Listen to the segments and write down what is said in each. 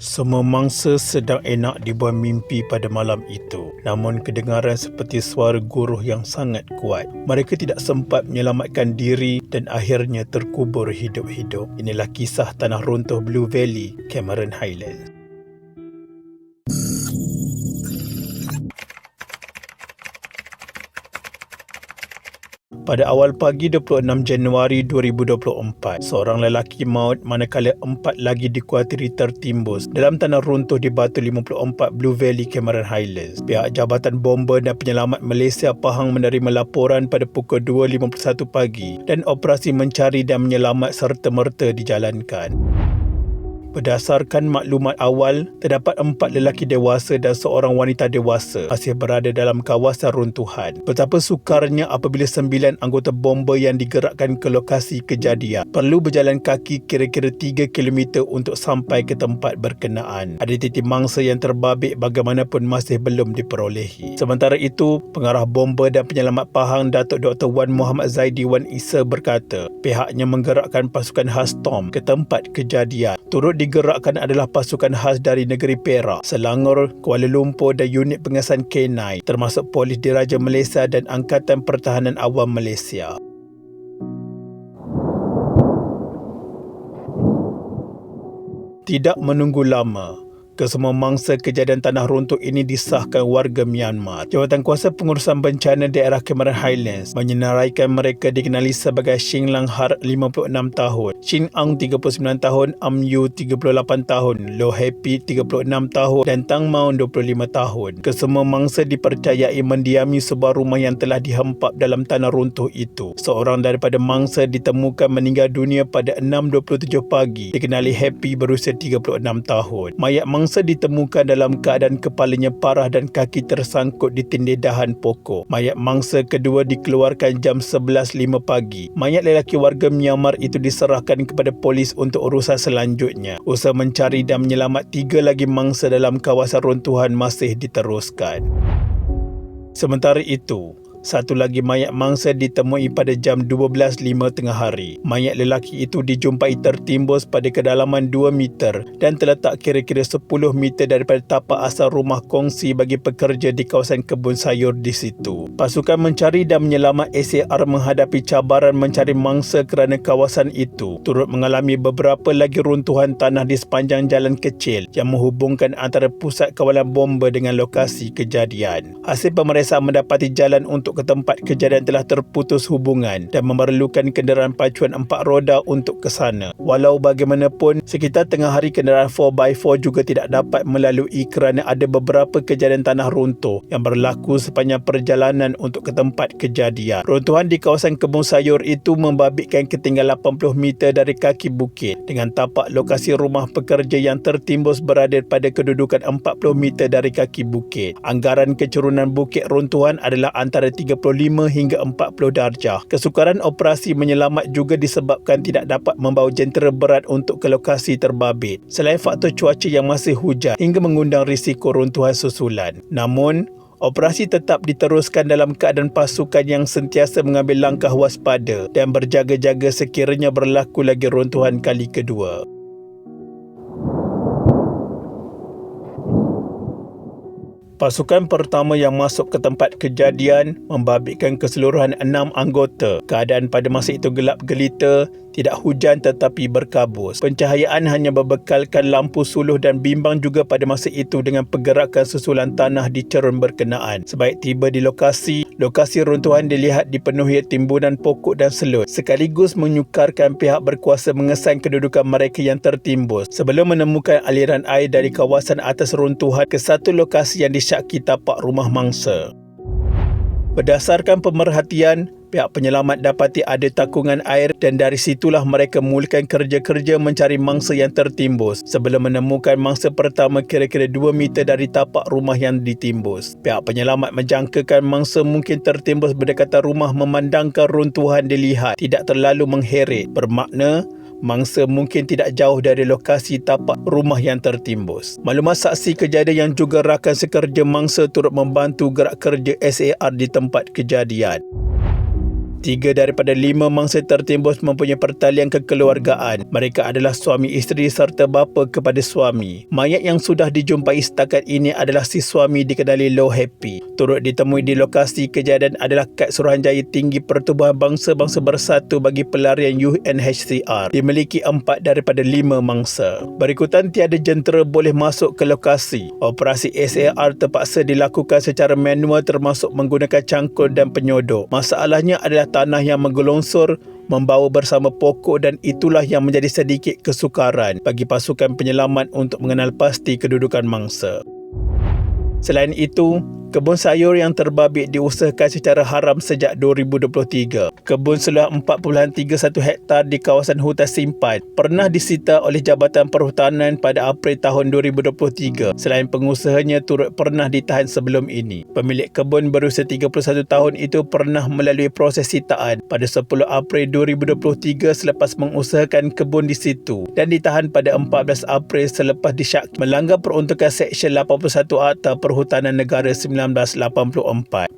Semua mangsa sedang enak dibuat mimpi pada malam itu. Namun kedengaran seperti suara guruh yang sangat kuat. Mereka tidak sempat menyelamatkan diri dan akhirnya terkubur hidup-hidup. Inilah kisah tanah runtuh Blue Valley, Cameron Highlands. Pada awal pagi 26 Januari 2024, seorang lelaki maut manakala 4 lagi dikuatiri tertimbus dalam tanah runtuh di Batu 54 Blue Valley, Cameron Highlands. Pihak Jabatan Bomber dan Penyelamat Malaysia Pahang menerima laporan pada pukul 2.51 pagi dan operasi mencari dan menyelamat serta-merta dijalankan. Berdasarkan maklumat awal, terdapat 4 lelaki dewasa dan seorang wanita dewasa masih berada dalam kawasan runtuhan. Betapa sukarnya apabila 9 anggota bomber yang digerakkan ke lokasi kejadian perlu berjalan kaki kira-kira 3 km untuk sampai ke tempat berkenaan. Ada titik mangsa yang terbabit bagaimanapun masih belum diperolehi. Sementara itu, Pengarah Bomber dan Penyelamat Pahang Datuk Dr. Wan Muhammad Zaidi Wan Isa berkata, pihaknya menggerakkan pasukan khas Storm ke tempat kejadian. Turut digerakkan adalah pasukan khas dari negeri Perak, Selangor, Kuala Lumpur dan unit pengasan K9 termasuk Polis Diraja Malaysia dan Angkatan Pertahanan Awam Malaysia. Tidak menunggu lama, kesemua mangsa kejadian tanah runtuh ini disahkan warga Myanmar. Jawatankuasa Pengurusan Bencana Daerah Cameron Highlands menyenaraikan mereka dikenali sebagai Shin Lang Har 56 tahun, Shin Ang 39 tahun, Am Yu 38 tahun, Lo Happy 36 tahun dan Tang Mau 25 tahun. Kesemua mangsa dipercayai mendiami sebuah rumah yang telah dihempap dalam tanah runtuh itu. Seorang daripada mangsa ditemukan meninggal dunia pada 6.27 pagi, dikenali Happy berusia 36 tahun. Mayat mangsa ditemukan dalam keadaan kepalanya parah dan kaki tersangkut di tindih dahan pokok. Mayat mangsa kedua dikeluarkan jam 11.05 pagi. Mayat lelaki warga Myanmar itu diserahkan kepada polis untuk urusan selanjutnya. Usaha mencari dan menyelamat 3 lagi mangsa dalam kawasan runtuhan masih diteruskan. Sementara itu, satu lagi mayat mangsa ditemui pada jam 12.05 tengah hari. Mayat lelaki itu dijumpai tertimbus pada kedalaman 2 meter dan terletak kira-kira 10 meter daripada tapak asal rumah kongsi bagi pekerja di kawasan kebun sayur di situ. Pasukan mencari dan menyelamat SAR menghadapi cabaran mencari mangsa kerana kawasan itu turut mengalami beberapa lagi runtuhan tanah di sepanjang jalan kecil yang menghubungkan antara pusat kawalan bomber dengan lokasi kejadian. Hasil pemeriksaan mendapati jalan untuk ke tempat kejadian telah terputus hubungan dan memerlukan kenderaan pacuan 4 roda untuk ke sana. Walau bagaimanapun, sekitar tengah hari kenderaan 4x4 juga tidak dapat melalui kerana ada beberapa kejadian tanah runtuh yang berlaku sepanjang perjalanan untuk ke tempat kejadian. Runtuhan di kawasan kebun sayur itu membabitkan ketinggian 80 meter dari kaki bukit dengan tapak lokasi rumah pekerja yang tertimbus berada pada kedudukan 40 meter dari kaki bukit. Anggaran kecurunan bukit runtuhan adalah antara 35 hingga 40 darjah. Kesukaran operasi menyelamat juga disebabkan tidak dapat membawa jentera berat untuk ke lokasi terbabit. Selain faktor cuaca yang masih hujan hingga mengundang risiko runtuhan susulan. Namun, operasi tetap diteruskan dalam keadaan pasukan yang sentiasa mengambil langkah waspada dan berjaga-jaga sekiranya berlaku lagi runtuhan kali kedua. Pasukan pertama yang masuk ke tempat kejadian membabitkan keseluruhan 6 anggota. Keadaan pada masa itu gelap gelita, tidak hujan tetapi berkabus. Pencahayaan hanya berbekalkan lampu suluh dan bimbang juga pada masa itu dengan pergerakan susulan tanah di cerun berkenaan. Sebaik tiba di lokasi runtuhan dilihat dipenuhi timbunan pokok dan selut, sekaligus menyukarkan pihak berkuasa mengesan kedudukan mereka yang tertimbus sebelum menemukan aliran air dari kawasan atas runtuhan ke satu lokasi yang disyaki tapak rumah mangsa. Berdasarkan pemerhatian, pihak penyelamat dapati ada takungan air dan dari situlah mereka mulakan kerja-kerja mencari mangsa yang tertimbus sebelum menemukan mangsa pertama kira-kira 2 meter dari tapak rumah yang ditimbus. Pihak penyelamat menjangkakan mangsa mungkin tertimbus berdekatan rumah memandangkan runtuhan dilihat tidak terlalu mengheret, bermakna mangsa mungkin tidak jauh dari lokasi tapak rumah yang tertimbus. Maklumat saksi kejadian yang juga rakan sekerja mangsa turut membantu gerak kerja SAR di tempat kejadian. 3 daripada 5 mangsa tertimbus mempunyai pertalian kekeluargaan. Mereka adalah suami isteri serta bapa kepada suami. Mayat yang sudah dijumpai setakat ini adalah si suami dikenali Low Happy. Turut ditemui di lokasi kejadian adalah kad Suruhanjaya Tinggi Pertubuhan Bangsa-Bangsa Bersatu bagi pelarian UNHCR. Dimiliki 4 daripada 5 mangsa. Berikutan tiada jentera boleh masuk ke lokasi. Operasi SAR terpaksa dilakukan secara manual termasuk menggunakan cangkul dan penyodok. Masalahnya adalah tanah yang menggelongsor membawa bersama pokok dan itulah yang menjadi sedikit kesukaran bagi pasukan penyelamat untuk mengenal pasti kedudukan mangsa. Selain itu, kebun sayur yang terbabit diusahakan secara haram sejak 2023. Kebun seluas 4.31 hektar di kawasan hutan simpan pernah disita oleh Jabatan Perhutanan pada April tahun 2023. Selain pengusahanya turut pernah ditahan sebelum ini. Pemilik kebun berusia 31 tahun itu pernah melalui proses sitaan pada 10 April 2023 selepas mengusahakan kebun di situ dan ditahan pada 14 April selepas disyaki melanggar peruntukan Seksyen 81 Akta Perhutanan Negara 1984.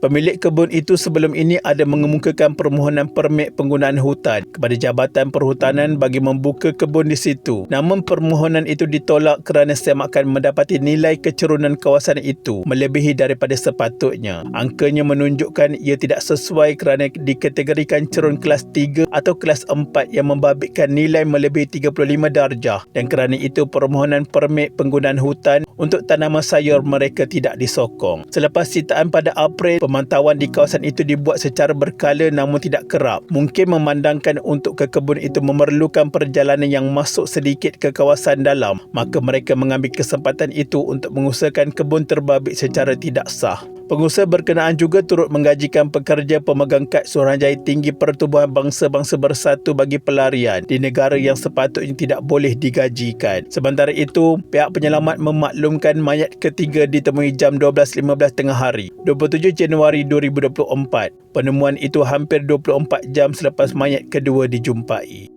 Pemilik kebun itu sebelum ini ada mengemukakan permohonan permit penggunaan hutan kepada Jabatan Perhutanan bagi membuka kebun di situ. Namun permohonan itu ditolak kerana semakan mendapati nilai kecerunan kawasan itu melebihi daripada sepatutnya. Angkanya menunjukkan ia tidak sesuai kerana dikategorikan cerun kelas 3 atau kelas 4 yang membabitkan nilai melebihi 35 darjah dan kerana itu permohonan permit penggunaan hutan untuk tanaman sayur mereka tidak disokong. Selepas sitaan pada April, pemantauan di kawasan itu dibuat secara berkala namun tidak kerap. Mungkin memandangkan untuk ke kebun itu memerlukan perjalanan yang masuk sedikit ke kawasan dalam, maka mereka mengambil kesempatan itu untuk mengusahakan kebun terbabit secara tidak sah. Pengusaha berkenaan juga turut menggajikan pekerja pemegang kad Suruhanjaya Tinggi Pertubuhan Bangsa-Bangsa Bersatu bagi pelarian di negara yang sepatutnya tidak boleh digajikan. Sementara itu, pihak penyelamat memaklumkan mayat ketiga ditemui jam 12.15 tengah hari, 27 Januari 2024. Penemuan itu hampir 24 jam selepas mayat kedua dijumpai.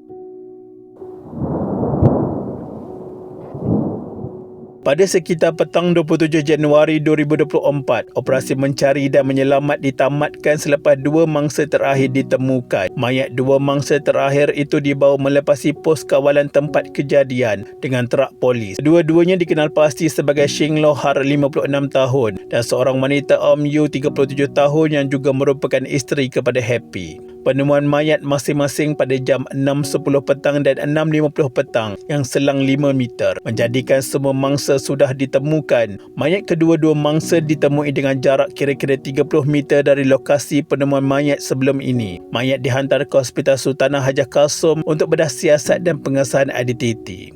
Pada sekitar petang 27 Januari 2024, operasi mencari dan menyelamat ditamatkan selepas 2 mangsa terakhir ditemukan. Mayat 2 mangsa terakhir itu dibawa melepasi pos kawalan tempat kejadian dengan terak polis. Dua-duanya dikenal pasti sebagai Shing Low Har 56 tahun dan seorang wanita Yu 37 tahun yang juga merupakan isteri kepada Happy. Penemuan mayat masing-masing pada jam 6.10 petang dan 6.50 petang yang selang 5 meter menjadikan semua mangsa sudah ditemukan. Mayat kedua-dua mangsa ditemui dengan jarak kira-kira 30 meter dari lokasi penemuan mayat sebelum ini. Mayat dihantar ke Hospital Sultanah Hajah Kalsum untuk bedah siasat dan pengesahan identiti.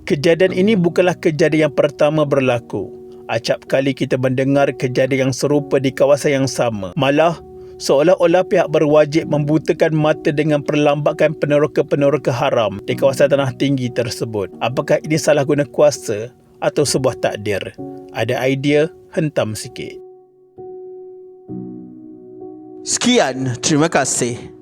Kejadian ini bukanlah kejadian yang pertama berlaku. Acap kali kita mendengar kejadian yang serupa di kawasan yang sama. Malah, seolah-olah pihak berwajib membutakan mata dengan perlambakan peneroka-peneroka haram di kawasan tanah tinggi tersebut. Apakah ini salah guna kuasa atau sebuah takdir? Ada idea? Hentam sikit. Sekian, terima kasih.